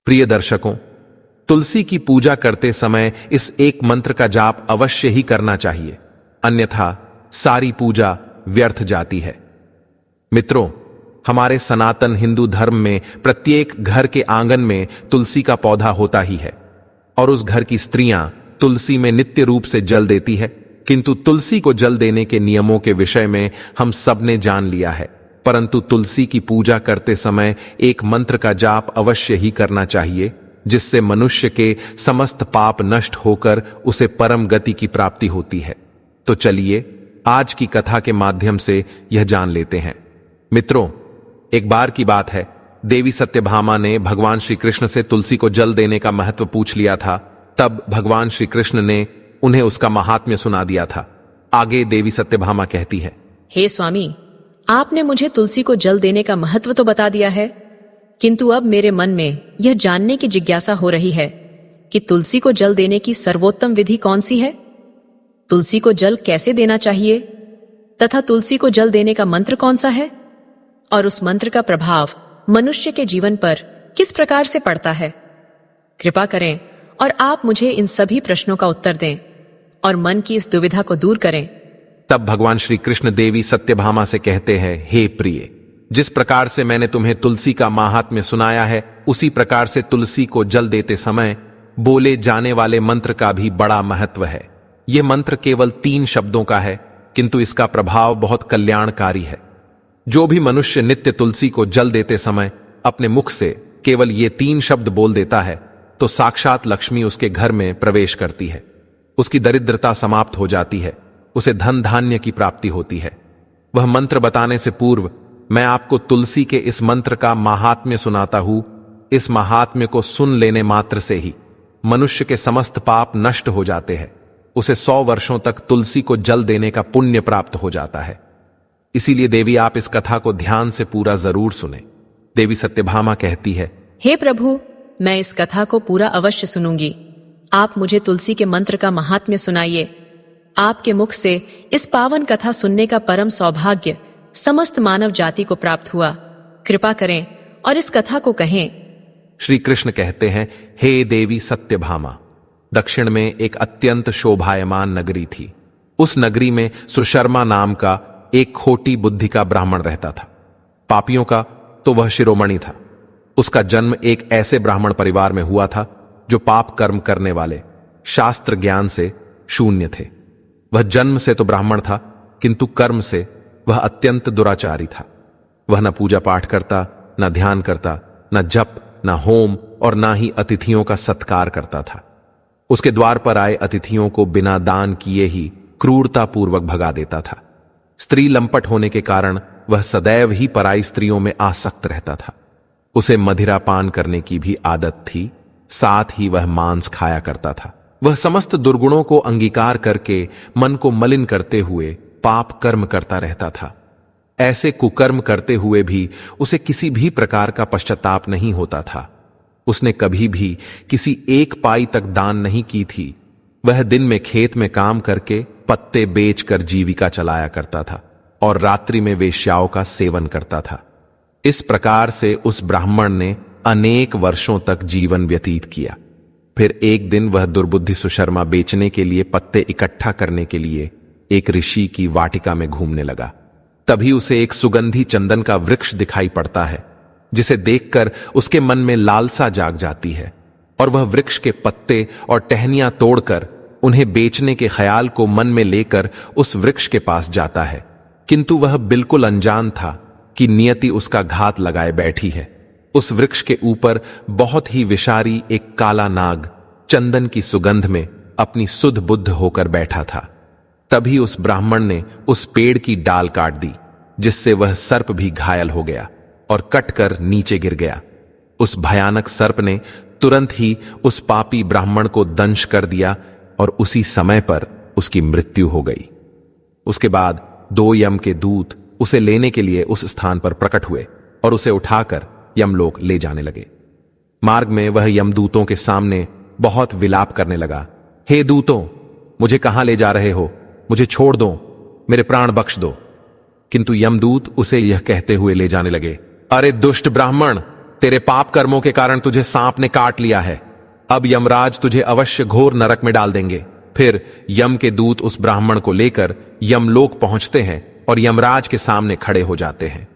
प्रिय दर्शकों, तुलसी की पूजा करते समय इस एक मंत्र का जाप अवश्य ही करना चाहिए, अन्यथा सारी पूजा व्यर्थ जाती है। मित्रों, हमारे सनातन हिंदू धर्म में प्रत्येक घर के आंगन में तुलसी का पौधा होता ही है और उस घर की स्त्रियां तुलसी में नित्य रूप से जल देती है। किंतु तुलसी को जल देने के नियमों के विषय में हम सब ने जान लिया है, परंतु तुलसी की पूजा करते समय एक मंत्र का जाप अवश्य ही करना चाहिए, जिससे मनुष्य के समस्त पाप नष्ट होकर उसे परम गति की प्राप्ति होती है। तो चलिए आज की कथा के माध्यम से यह जान लेते हैं। मित्रों, एक बार की बात है, देवी सत्यभामा ने भगवान श्री कृष्ण से तुलसी को जल देने का महत्व पूछ लिया था। तब भगवान श्री कृष्ण ने उन्हें उसका महात्म्य सुना दिया था। आगे देवी सत्यभामा कहती है, हे स्वामी, आपने मुझे तुलसी को जल देने का महत्व तो बता दिया है, किंतु अब मेरे मन में यह जानने की जिज्ञासा हो रही है कि तुलसी को जल देने की सर्वोत्तम विधि कौन सी है, तुलसी को जल कैसे देना चाहिए तथा तुलसी को जल देने का मंत्र कौन सा है और उस मंत्र का प्रभाव मनुष्य के जीवन पर किस प्रकार से पड़ता है। कृपा करें और आप मुझे इन सभी प्रश्नों का उत्तर दें और मन की इस दुविधा को दूर करें। तब भगवान श्री कृष्ण देवी सत्यभामा से कहते हैं, हे प्रिय, जिस प्रकार से मैंने तुम्हें तुलसी का महात्म्य सुनाया है, उसी प्रकार से तुलसी को जल देते समय बोले जाने वाले मंत्र का भी बड़ा महत्व है। यह मंत्र केवल 3 शब्दों का है, किंतु इसका प्रभाव बहुत कल्याणकारी है। जो भी मनुष्य नित्य तुलसी को जल देते समय अपने मुख से केवल ये 3 शब्द बोल देता है, तो साक्षात लक्ष्मी उसके घर में प्रवेश करती है, उसकी दरिद्रता समाप्त हो जाती है, उसे धन धान्य की प्राप्ति होती है। वह मंत्र बताने से पूर्व मैं आपको तुलसी के इस मंत्र का महात्म्य सुनाता हूं। इस महात्म्य को सुन लेने मात्र से ही मनुष्य के समस्त पाप नष्ट हो जाते हैं, उसे 100 वर्षों तक तुलसी को जल देने का पुण्य प्राप्त हो जाता है। इसीलिए देवी, आप इस कथा को ध्यान से पूरा जरूर सुने। देवी सत्यभामा कहती है, हे प्रभु, मैं इस कथा को पूरा अवश्य सुनूंगी। आप मुझे तुलसी के मंत्र का महात्म्य सुनाइए। आपके मुख से इस पावन कथा सुनने का परम सौभाग्य समस्त मानव जाति को प्राप्त हुआ। कृपा करें और इस कथा को कहें। श्री कृष्ण कहते हैं, हे देवी सत्यभामा, दक्षिण में एक अत्यंत शोभायमान नगरी थी। उस नगरी में सुशर्मा नाम का एक खोटी बुद्धि का ब्राह्मण रहता था। पापियों का तो वह शिरोमणि था। उसका जन्म एक ऐसे ब्राह्मण परिवार में हुआ था जो पाप कर्म करने वाले, शास्त्र ज्ञान से शून्य थे। वह जन्म से तो ब्राह्मण था, किंतु कर्म से वह अत्यंत दुराचारी था। वह न पूजा पाठ करता, न ध्यान करता, न जप, न होम और न ही अतिथियों का सत्कार करता था। उसके द्वार पर आए अतिथियों को बिना दान किए ही क्रूरतापूर्वक भगा देता था। स्त्री लंपट होने के कारण वह सदैव ही पराई स्त्रियों में आसक्त रहता था। उसे मदिरा पान करने की भी आदत थी, साथ ही वह मांस खाया करता था। वह समस्त दुर्गुणों को अंगीकार करके मन को मलिन करते हुए पाप कर्म करता रहता था। ऐसे कुकर्म करते हुए भी उसे किसी भी प्रकार का पश्चाताप नहीं होता था। उसने कभी भी किसी एक पाई तक दान नहीं की थी। वह दिन में खेत में काम करके पत्ते बेचकर जीविका चलाया करता था और रात्रि में वेश्याओं का सेवन करता था। इस प्रकार से उस ब्राह्मण ने अनेक वर्षों तक जीवन व्यतीत किया। फिर एक दिन वह दुर्बुद्धि सुशर्मा बेचने के लिए पत्ते इकट्ठा करने के लिए एक ऋषि की वाटिका में घूमने लगा। तभी उसे एक सुगंधी चंदन का वृक्ष दिखाई पड़ता है, जिसे देखकर उसके मन में लालसा जाग जाती है और वह वृक्ष के पत्ते और टहनियां तोड़कर उन्हें बेचने के ख्याल को मन में लेकर उस वृक्ष के पास जाता है। किंतु वह बिल्कुल अनजान था कि नियति उसका घात लगाए बैठी है। उस वृक्ष के ऊपर बहुत ही विषारी एक काला नाग चंदन की सुगंध में अपनी सुध बुद्ध होकर बैठा था। तभी उस ब्राह्मण ने उस पेड़ की डाल काट दी, जिससे वह सर्प भी घायल हो गया और कटकर नीचे गिर गया। उस भयानक सर्प ने तुरंत ही उस पापी ब्राह्मण को दंश कर दिया और उसी समय पर उसकी मृत्यु हो गई। उसके बाद 2 यम के दूत उसे लेने के लिए उस स्थान पर प्रकट हुए और उसे उठाकर यमलोक ले जाने लगे। मार्ग में वह यमदूतों के सामने बहुत विलाप करने लगा, हे दूतों, मुझे कहां ले जा रहे हो? मुझे छोड़ दो, मेरे प्राण बख्श दो। किंतु यमदूत उसे यह कहते हुए ले जाने लगे, अरे दुष्ट ब्राह्मण, तेरे पाप कर्मों के कारण तुझे सांप ने काट लिया है। अब यमराज तुझे अवश्य घोर नरक में डाल देंगे। फिर यम के दूत उस ब्राह्मण को लेकर यमलोक पहुंचते हैं और यमराज के सामने खड़े हो जाते हैं।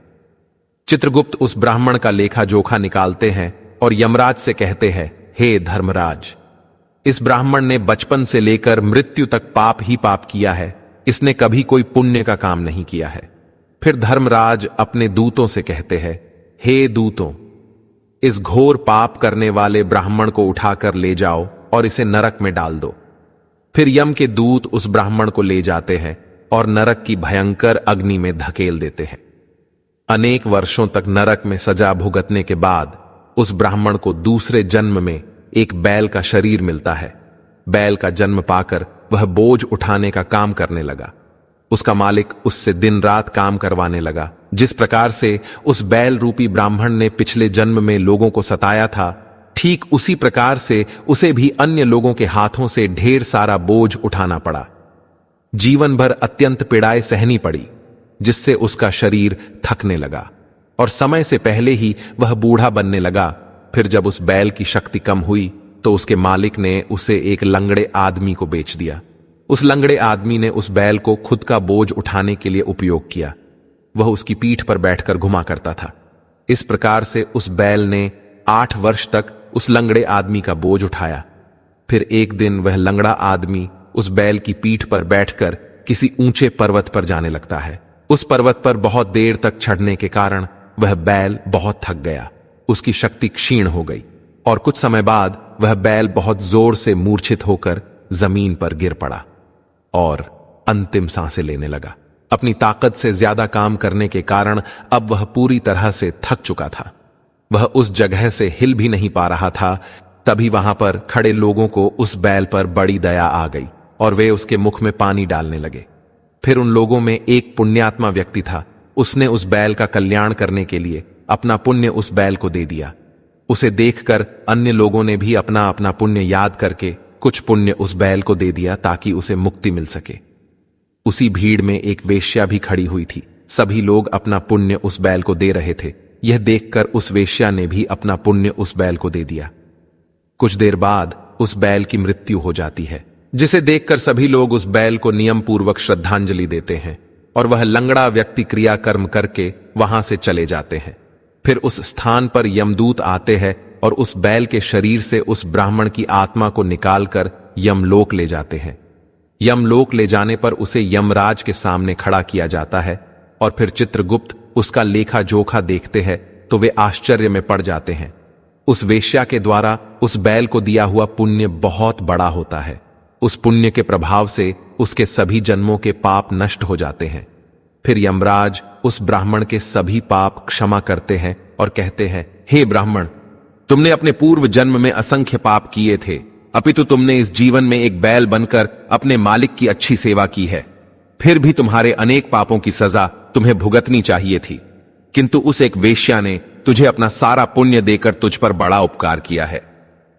चित्रगुप्त उस ब्राह्मण का लेखा जोखा निकालते हैं और यमराज से कहते हैं, हे धर्मराज, इस ब्राह्मण ने बचपन से लेकर मृत्यु तक पाप ही पाप किया है, इसने कभी कोई पुण्य का काम नहीं किया है। फिर धर्मराज अपने दूतों से कहते हैं, हे दूतों, इस घोर पाप करने वाले ब्राह्मण को उठाकर ले जाओ और इसे नरक में डाल दो। फिर यम के दूत उस ब्राह्मण को ले जाते हैं और नरक की भयंकर अग्नि में धकेल देते हैं। अनेक वर्षों तक नरक में सजा भुगतने के बाद उस ब्राह्मण को दूसरे जन्म में एक बैल का शरीर मिलता है। बैल का जन्म पाकर वह बोझ उठाने का काम करने लगा। उसका मालिक उससे दिन रात काम करवाने लगा। जिस प्रकार से उस बैल रूपी ब्राह्मण ने पिछले जन्म में लोगों को सताया था, ठीक उसी प्रकार से उसे भी अन्य लोगों के हाथों से ढेर सारा बोझ उठाना पड़ा। जीवन भर अत्यंत पीड़ाएं सहनी पड़ी, जिससे उसका शरीर थकने लगा और समय से पहले ही वह बूढ़ा बनने लगा। फिर जब उस बैल की शक्ति कम हुई तो उसके मालिक ने उसे एक लंगड़े आदमी को बेच दिया। उस लंगड़े आदमी ने उस बैल को खुद का बोझ उठाने के लिए उपयोग किया। वह उसकी पीठ पर बैठकर घुमा करता था। इस प्रकार से उस बैल ने 8 वर्ष तक उस लंगड़े आदमी का बोझ उठाया। फिर एक दिन वह लंगड़ा आदमी उस बैल की पीठ पर बैठकर किसी ऊंचे पर्वत पर जाने लगता है। उस पर्वत पर बहुत देर तक चढ़ने के कारण वह बैल बहुत थक गया। उसकी शक्ति क्षीण हो गई और कुछ समय बाद वह बैल बहुत जोर से मूर्छित होकर जमीन पर गिर पड़ा और अंतिम सांसें लेने लगा। अपनी ताकत से ज्यादा काम करने के कारण अब वह पूरी तरह से थक चुका था। वह उस जगह से हिल भी नहीं पा रहा था। तभी वहां पर खड़े लोगों को उस बैल पर बड़ी दया आ गई और वे उसके मुख में पानी डालने लगे। फिर उन लोगों में एक पुण्यात्मा व्यक्ति था। उसने उस बैल का कल्याण करने के लिए अपना पुण्य उस बैल को दे दिया। उसे देखकर अन्य लोगों ने भी अपना अपना पुण्य याद करके कुछ पुण्य उस बैल को दे दिया ताकि उसे मुक्ति मिल सके। उसी भीड़ में एक वेश्या भी खड़ी हुई थी। सभी लोग अपना पुण्य उस बैल को दे रहे थे। यह देखकर उस वेश्या ने भी अपना पुण्य उस बैल को दे दिया। कुछ देर बाद उस बैल की मृत्यु हो जाती है, जिसे देखकर सभी लोग उस बैल को नियम पूर्वक श्रद्धांजलि देते हैं और वह लंगड़ा व्यक्ति क्रियाकर्म करके वहां से चले जाते हैं। फिर उस स्थान पर यमदूत आते हैं और उस बैल के शरीर से उस ब्राह्मण की आत्मा को निकालकर यमलोक ले जाते हैं। यमलोक ले जाने पर उसे यमराज के सामने खड़ा किया जाता है और फिर चित्रगुप्त उसका लेखा जोखा देखते हैं तो वे आश्चर्य में पड़ जाते हैं। उस वेश्या के द्वारा उस बैल को दिया हुआ पुण्य बहुत बड़ा होता है। उस पुण्य के प्रभाव से उसके सभी जन्मों के पाप नष्ट हो जाते हैं। फिर यमराज उस ब्राह्मण के सभी पाप क्षमा करते हैं और कहते हैं, हे ब्राह्मण, तुमने अपने पूर्व जन्म में असंख्य पाप किए थे, अपितु तुमने इस जीवन में एक बैल बनकर अपने मालिक की अच्छी सेवा की है। फिर भी तुम्हारे अनेक पापों की सजा तुम्हें भुगतनी चाहिए थी, किंतु उस एक वेश्या ने तुझे अपना सारा पुण्य देकर तुझ पर बड़ा उपकार किया है।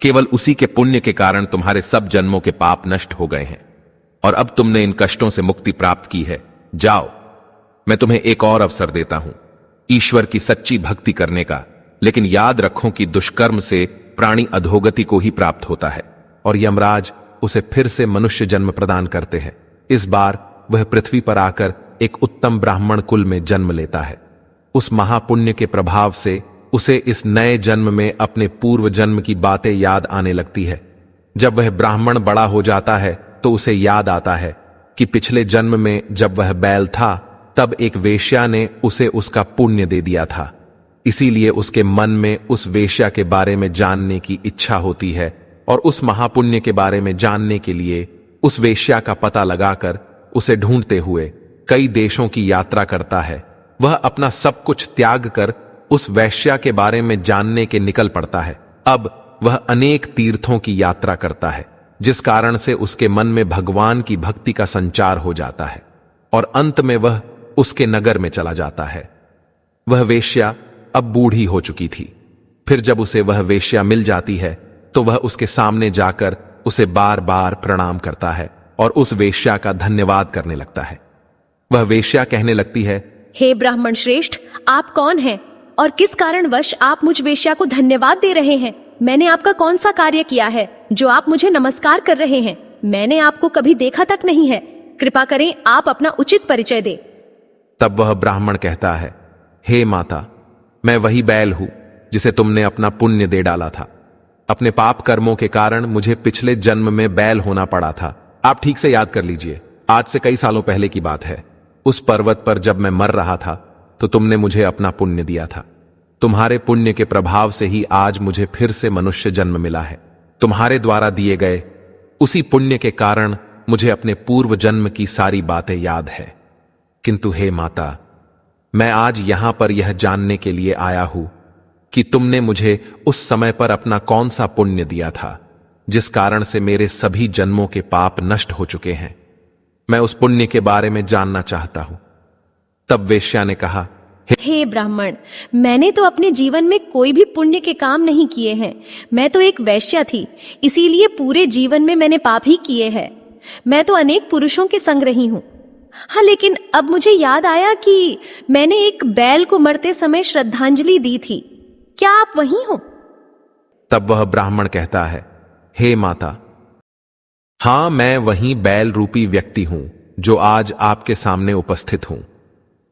केवल उसी के पुण्य के कारण तुम्हारे सब जन्मों के पाप नष्ट हो गए हैं और अब तुमने इन कष्टों से मुक्ति प्राप्त की है। जाओ, मैं तुम्हें एक और अवसर देता हूं ईश्वर की सच्ची भक्ति करने का, लेकिन याद रखो कि दुष्कर्म से प्राणी अधोगति को ही प्राप्त होता है। और यमराज उसे फिर से मनुष्य जन्म प्रदान करते हैं। इस बार वह पृथ्वी पर आकर एक उत्तम ब्राह्मण कुल में जन्म लेता है। उस महापुण्य के प्रभाव से उसे इस नए जन्म में अपने पूर्व जन्म की बातें याद आने लगती है। जब वह ब्राह्मण बड़ा हो जाता है तो उसे याद आता है कि पिछले जन्म में जब वह बैल था तब एक वेश्या ने उसे उसका पुण्य दे दिया था। इसीलिए उसके मन में उस वेश्या के बारे में जानने की इच्छा होती है और उस महापुण्य के बारे में जानने के लिए उस वेश्या का पता लगाकर उसे ढूंढते हुए कई देशों की यात्रा करता है। वह अपना सब कुछ त्याग कर उस वेश्या के बारे में जानने के निकल पड़ता है। अब वह अनेक तीर्थों की यात्रा करता है, जिस कारण से उसके मन में भगवान की भक्ति का संचार हो जाता है और अंत में वह उसके नगर में चला जाता है। वह वेश्या अब बूढ़ी हो चुकी थी। फिर जब उसे वह वेश्या मिल जाती है तो वह उसके सामने जाकर उसे बार बार प्रणाम करता है और उस वेश्या का धन्यवाद करने लगता है। वह वेश्या कहने लगती है, हे ब्राह्मण श्रेष्ठ, आप कौन हैं और किस कारणवश आप मुझ वेश्या को धन्यवाद दे रहे हैं? मैंने आपका कौन सा कार्य किया है जो आप मुझे नमस्कार कर रहे हैं? मैंने आपको कभी देखा तक नहीं है। कृपा करें आप अपना उचित परिचय दें। तब वह ब्राह्मण कहता है, हे माता, मैं वही बैल हूं जिसे तुमने अपना पुण्य दे डाला था। अपने पाप कर्मों के कारण मुझे पिछले जन्म में बैल होना पड़ा था। आप ठीक से याद कर लीजिए, आज से कई सालों पहले की बात है। उस पर्वत पर जब मैं मर रहा था तो तुमने मुझे अपना पुण्य दिया था। तुम्हारे पुण्य के प्रभाव से ही आज मुझे फिर से मनुष्य जन्म मिला है। तुम्हारे द्वारा दिए गए उसी पुण्य के कारण मुझे अपने पूर्व जन्म की सारी बातें याद है। किंतु हे माता, मैं आज यहां पर यह जानने के लिए आया हूं कि तुमने मुझे उस समय पर अपना कौन सा पुण्य दिया था जिस कारण से मेरे सभी जन्मों के पाप नष्ट हो चुके हैं। मैं उस पुण्य के बारे में जानना चाहता हूं। तब वेश्या ने कहा, हे ब्राह्मण, मैंने तो अपने जीवन में कोई भी पुण्य के काम नहीं किए हैं। मैं तो एक वैश्या थी, इसीलिए पूरे जीवन में मैंने पाप ही किए हैं। मैं तो अनेक पुरुषों के संग रही हूं। हाँ, लेकिन अब मुझे याद आया कि मैंने एक बैल को मरते समय श्रद्धांजलि दी थी। क्या आप वही हो? तब वह ब्राह्मण कहता है, हे माता, हां, मैं वही बैल रूपी व्यक्ति हूं जो आज आपके सामने उपस्थित हूं।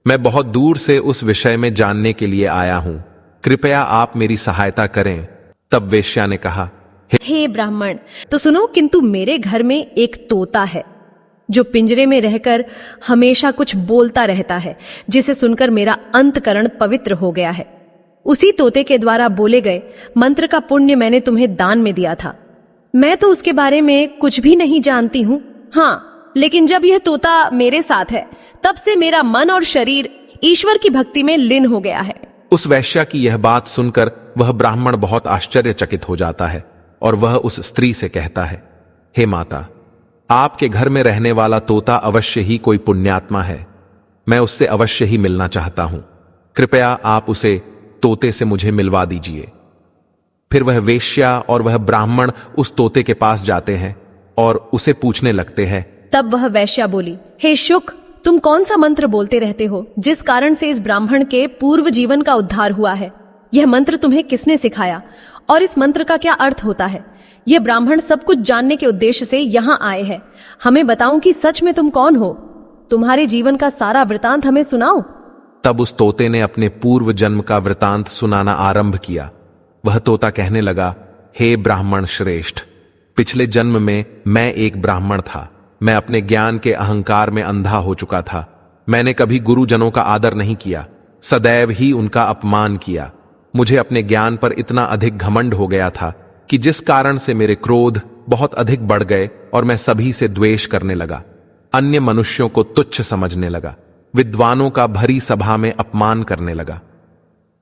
मैं बहुत दूर से उस विषय में जानने के लिए आया हूं। कृपया आप मेरी सहायता करें। तब वेश्या ने कहा, हे ब्राह्मण, तो सुनो, किंतु मेरे घर में एक तोता है जो पिंजरे में रहकर हमेशा कुछ बोलता रहता है, जिसे सुनकर मेरा अंतकरण पवित्र हो गया है। उसी तोते के द्वारा बोले गए मंत्र का पुण्य मैंने तुम्हें दान में दिया था। मैं तो उसके बारे में कुछ भी नहीं जानती हूं। हाँ, लेकिन जब यह तोता मेरे साथ है तब से मेरा मन और शरीर ईश्वर की भक्ति में लीन हो गया है। उस वैश्या की यह बात सुनकर वह ब्राह्मण बहुत आश्चर्यचकित हो जाता है और वह उस स्त्री से कहता है, हे माता, आपके घर में रहने वाला तोता अवश्य ही कोई पुण्यात्मा है। मैं उससे अवश्य ही मिलना चाहता हूं। कृपया आप उसे तोते से मुझे मिलवा दीजिए। फिर वह वेश्या और वह ब्राह्मण उस तोते के पास जाते हैं और उसे पूछने लगते हैं। तब वह वैश्या बोली, हे शुक, तुम कौन सा मंत्र बोलते रहते हो जिस कारण से इस ब्राह्मण के पूर्व जीवन का उद्धार हुआ है? यह मंत्र तुम्हें किसने सिखाया और इस मंत्र का क्या अर्थ होता है? यह ब्राह्मण सब कुछ जानने के उद्देश्य से यहां आए हैं। हमें बताओ कि सच में तुम कौन हो? तुम्हारे जीवन का सारा वृतांत हमें सुनाओ। तब उस तोते ने अपने पूर्व जन्म का वृतांत सुनाना आरंभ किया। वह तोता कहने लगा, हे ब्राह्मण श्रेष्ठ, पिछले जन्म में मैं एक ब्राह्मण था। मैं अपने ज्ञान के अहंकार में अंधा हो चुका था। मैंने कभी गुरुजनों का आदर नहीं किया, सदैव ही उनका अपमान किया। मुझे अपने ज्ञान पर इतना अधिक घमंड हो गया था कि जिस कारण से मेरे क्रोध बहुत अधिक बढ़ गए और मैं सभी से द्वेष करने लगा। अन्य मनुष्यों को तुच्छ समझने लगा, विद्वानों का भरी सभा में अपमान करने लगा।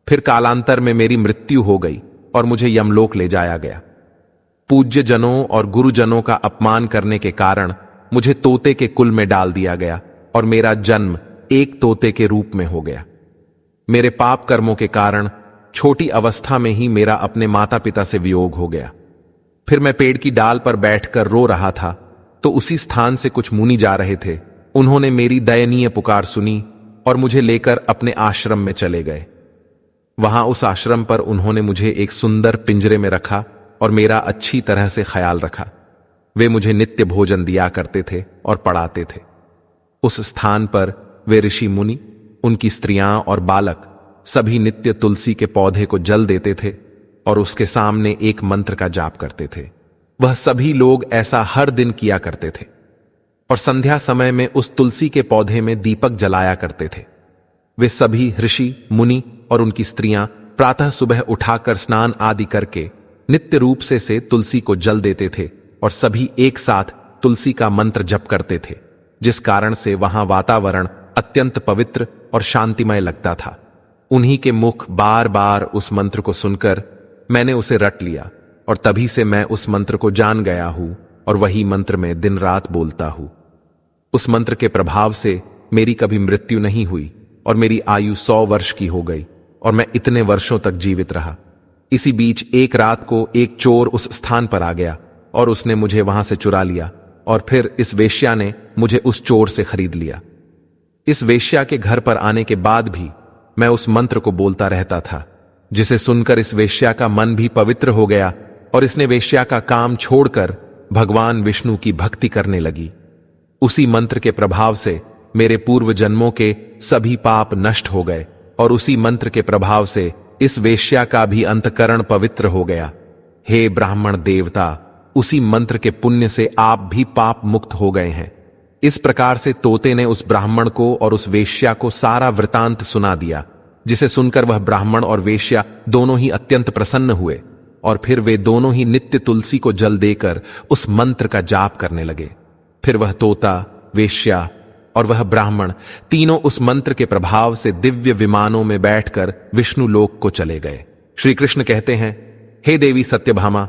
फिर कालांतर में मेरी मृत्यु हो गई और मुझे यमलोक ले जाया गया। पूज्य जनों और गुरुजनों का अपमान करने के कारण मुझे तोते के कुल में डाल दिया गया और मेरा जन्म एक तोते के रूप में हो गया। मेरे पाप कर्मों के कारण छोटी अवस्था में ही मेरा अपने माता पिता से वियोग हो गया। फिर मैं पेड़ की डाल पर बैठकर रो रहा था तो उसी स्थान से कुछ मुनि जा रहे थे। उन्होंने मेरी दयनीय पुकार सुनी और मुझे लेकर अपने आश्रम में चले गए। वहां उस आश्रम पर उन्होंने मुझे एक सुंदर पिंजरे में रखा और मेरा अच्छी तरह से ख्याल रखा। वे मुझे नित्य भोजन दिया करते थे और पढ़ाते थे। उस स्थान पर वे ऋषि मुनि, उनकी स्त्रियां और बालक सभी नित्य तुलसी के पौधे को जल देते थे और उसके सामने एक मंत्र का जाप करते थे। वह सभी लोग ऐसा हर दिन किया करते थे और संध्या समय में उस तुलसी के पौधे में दीपक जलाया करते थे। वे सभी ऋषि मुनि और उनकी स्त्रियां प्रातः सुबह उठाकर स्नान आदि करके नित्य रूप से तुलसी को जल देते थे और सभी एक साथ तुलसी का मंत्र जप करते थे, जिस कारण से वहां वातावरण अत्यंत पवित्र और शांतिमय लगता था। उन्हीं के मुख बार बार उस मंत्र को सुनकर मैंने उसे रट लिया और तभी से मैं उस मंत्र को जान गया हूं और वही मंत्र में दिन रात बोलता हूं। उस मंत्र के प्रभाव से मेरी कभी मृत्यु नहीं हुई और मेरी आयु 100 वर्ष की हो गई और मैं इतने वर्षों तक जीवित रहा। इसी बीच एक रात को एक चोर उस स्थान पर आ गया और उसने मुझे वहां से चुरा लिया और फिर इस वेश्या ने मुझे उस चोर से खरीद लिया। इस वेश्या के घर पर आने के बाद भी मैं उस मंत्र को बोलता रहता था, जिसे सुनकर इस वेश्या का मन भी पवित्र हो गया और इसने वेश्या का काम छोड़कर भगवान विष्णु की भक्ति करने लगी। उसी मंत्र के प्रभाव से मेरे पूर्व जन्मों के सभी पाप नष्ट हो गए और उसी मंत्र के प्रभाव से इस वेश्या का भी अंतकरण पवित्र हो गया। हे ब्राह्मण देवता, उसी मंत्र के पुण्य से आप भी पाप मुक्त हो गए हैं। इस प्रकार से तोते ने उस ब्राह्मण को और उस वेश्या को सारा वृतांत सुना दिया, जिसे सुनकर वह ब्राह्मण और वेश्या दोनों ही अत्यंत प्रसन्न हुए और फिर वे दोनों ही नित्य तुलसी को जल देकर उस मंत्र का जाप करने लगे। फिर वह तोता, वेश्या और वह ब्राह्मण तीनों उस मंत्र के प्रभाव से दिव्य विमानों में बैठकर विष्णु लोक को चले गए। श्री कृष्ण कहते हैं, हे देवी सत्यभामा,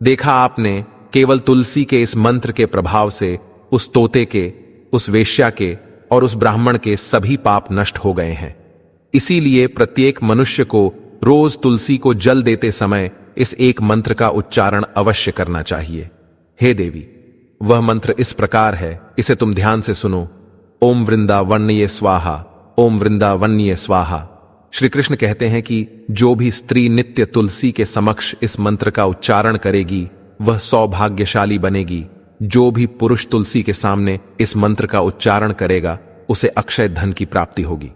देखा आपने, केवल तुलसी के इस मंत्र के प्रभाव से उस तोते के, उस वेश्या के और उस ब्राह्मण के सभी पाप नष्ट हो गए हैं। इसीलिए प्रत्येक मनुष्य को रोज तुलसी को जल देते समय इस एक मंत्र का उच्चारण अवश्य करना चाहिए। हे देवी, वह मंत्र इस प्रकार है, इसे तुम ध्यान से सुनो। ओम वृंदावन्ये स्वाहा, ओम वृंदावन्ये स्वाहा। श्री कृष्ण कहते हैं कि जो भी स्त्री नित्य तुलसी के समक्ष इस मंत्र का उच्चारण करेगी वह सौभाग्यशाली बनेगी। जो भी पुरुष तुलसी के सामने इस मंत्र का उच्चारण करेगा उसे अक्षय धन की प्राप्ति होगी।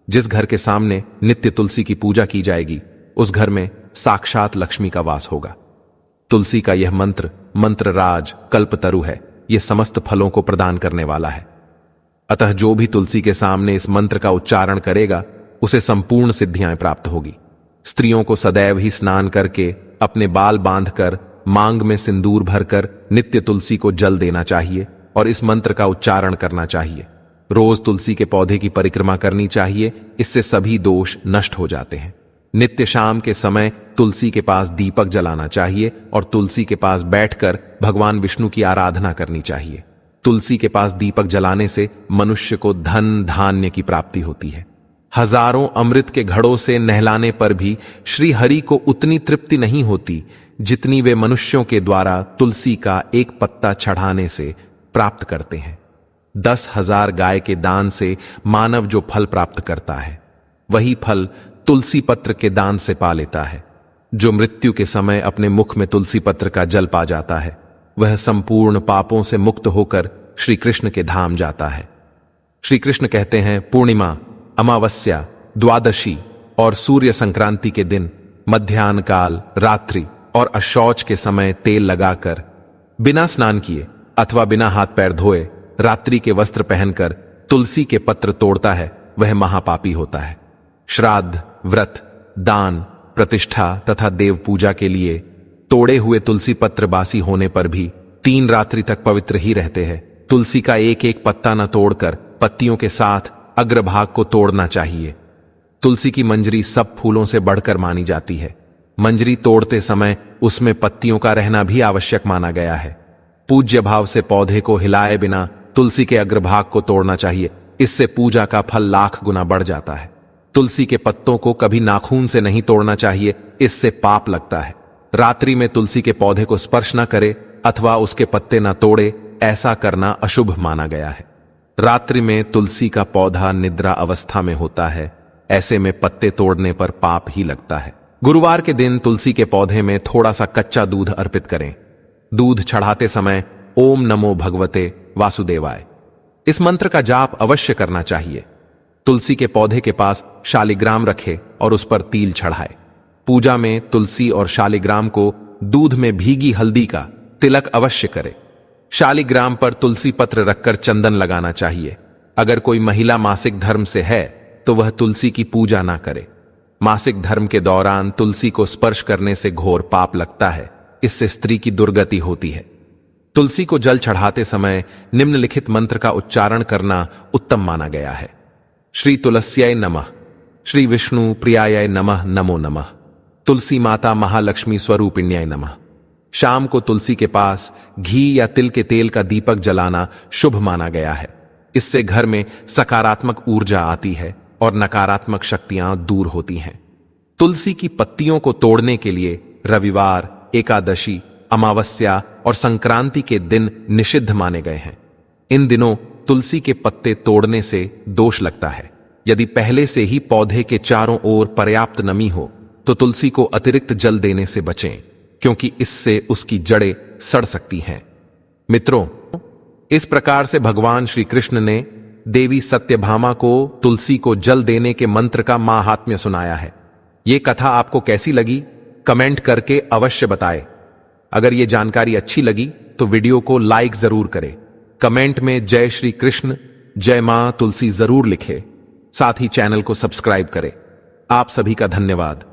जिस घर के सामने नित्य तुलसी की पूजा की जाएगी उस घर में साक्षात लक्ष्मी का वास होगा। तुलसी का यह मंत्र मंत्रराज कल्पतरु है, यह समस्त फलों को प्रदान करने वाला है। अतः जो भी तुलसी के सामने इस मंत्र का उच्चारण करेगा उसे संपूर्ण सिद्धियां प्राप्त होगी। स्त्रियों को सदैव ही स्नान करके अपने बाल बांधकर मांग में सिंदूर भरकर नित्य तुलसी को जल देना चाहिए और इस मंत्र का उच्चारण करना चाहिए। रोज तुलसी के पौधे की परिक्रमा करनी चाहिए, इससे सभी दोष नष्ट हो जाते हैं। नित्य शाम के समय तुलसी के पास दीपक जलाना चाहिए और तुलसी के पास बैठकर भगवान विष्णु की आराधना करनी चाहिए। तुलसी के पास दीपक जलाने से मनुष्य को धन धान्य की प्राप्ति होती है। हजारों अमृत के घड़ों से नहलाने पर भी श्री हरि को उतनी तृप्ति नहीं होती जितनी वे मनुष्यों के द्वारा तुलसी का एक पत्ता चढ़ाने से प्राप्त करते हैं। 10,000 गाय के दान से मानव जो फल प्राप्त करता है वही फल तुलसी पत्र के दान से पा लेता है। जो मृत्यु के समय अपने मुख में तुलसी पत्र का जल पा जाता है वह संपूर्ण पापों से मुक्त होकर श्री कृष्ण के धाम जाता है। श्री कृष्ण कहते हैं, पूर्णिमा, अमावस्या, द्वादशी और सूर्य संक्रांति के दिन मध्याह्न काल, रात्रि और अशौच के समय तेल लगाकर बिना स्नान किए अथवा बिना हाथ पैर धोए रात्रि के वस्त्र पहनकर तुलसी के पत्र तोड़ता है वह महापापी होता है। श्राद्ध, व्रत, दान, प्रतिष्ठा तथा देव पूजा के लिए तोड़े हुए तुलसी पत्र बासी होने पर भी 3 रात्रि तक पवित्र ही रहते हैं। तुलसी का एक एक पत्ता न तोड़कर पत्तियों के साथ अग्रभाग को तोड़ना चाहिए। तुलसी की मंजरी सब फूलों से बढ़कर मानी जाती है। मंजरी तोड़ते समय उसमें पत्तियों का रहना भी आवश्यक माना गया है। पूज्य भाव से पौधे को हिलाए बिना तुलसी के अग्रभाग को तोड़ना चाहिए, इससे पूजा का फल लाख गुना बढ़ जाता है। तुलसी के पत्तों को कभी नाखून से नहीं तोड़ना चाहिए, इससे पाप लगता है। रात्रि में तुलसी के पौधे को स्पर्श न करे अथवा उसके पत्ते न तोड़े, ऐसा करना अशुभ माना गया है। रात्रि में तुलसी का पौधा निद्रा अवस्था में होता है, ऐसे में पत्ते तोड़ने पर पाप ही लगता है। गुरुवार के दिन तुलसी के पौधे में थोड़ा सा कच्चा दूध अर्पित करें। दूध चढ़ाते समय ओम नमो भगवते वासुदेवाय इस मंत्र का जाप अवश्य करना चाहिए। तुलसी के पौधे के पास शालिग्राम रखे और उस पर तिल चढ़ाए। पूजा में तुलसी और शालिग्राम को दूध में भीगी हल्दी का तिलक अवश्य करे। शालिग्राम पर तुलसी पत्र रखकर चंदन लगाना चाहिए। अगर कोई महिला मासिक धर्म से है तो वह तुलसी की पूजा ना करे। मासिक धर्म के दौरान तुलसी को स्पर्श करने से घोर पाप लगता है, इससे स्त्री की दुर्गति होती है। तुलसी को जल चढ़ाते समय निम्नलिखित मंत्र का उच्चारण करना उत्तम माना गया है। श्री तुलस्याय नमः, श्री विष्णु प्रियाय नमः, नमो नमः, तुलसी माता महालक्ष्मी स्वरूपिण्याय नमः। शाम को तुलसी के पास घी या तिल के तेल का दीपक जलाना शुभ माना गया है। इससे घर में सकारात्मक ऊर्जा आती है और नकारात्मक शक्तियां दूर होती हैं। तुलसी की पत्तियों को तोड़ने के लिए रविवार, एकादशी, अमावस्या और संक्रांति के दिन निषिद्ध माने गए हैं। इन दिनों तुलसी के पत्ते तोड़ने से दोष लगता है। यदि पहले से ही पौधे के चारों ओर पर्याप्त नमी हो तो तुलसी को अतिरिक्त जल देने से बचें, क्योंकि इससे उसकी जड़ें सड़ सकती हैं। मित्रों, इस प्रकार से भगवान श्री कृष्ण ने देवी सत्यभामा को तुलसी को जल देने के मंत्र का माहात्म्य सुनाया है। यह कथा आपको कैसी लगी कमेंट करके अवश्य बताएं। अगर यह जानकारी अच्छी लगी तो वीडियो को लाइक जरूर करें। कमेंट में जय श्री कृष्ण, जय मां तुलसी जरूर लिखें। साथ ही चैनल को सब्सक्राइब करें। आप सभी का धन्यवाद।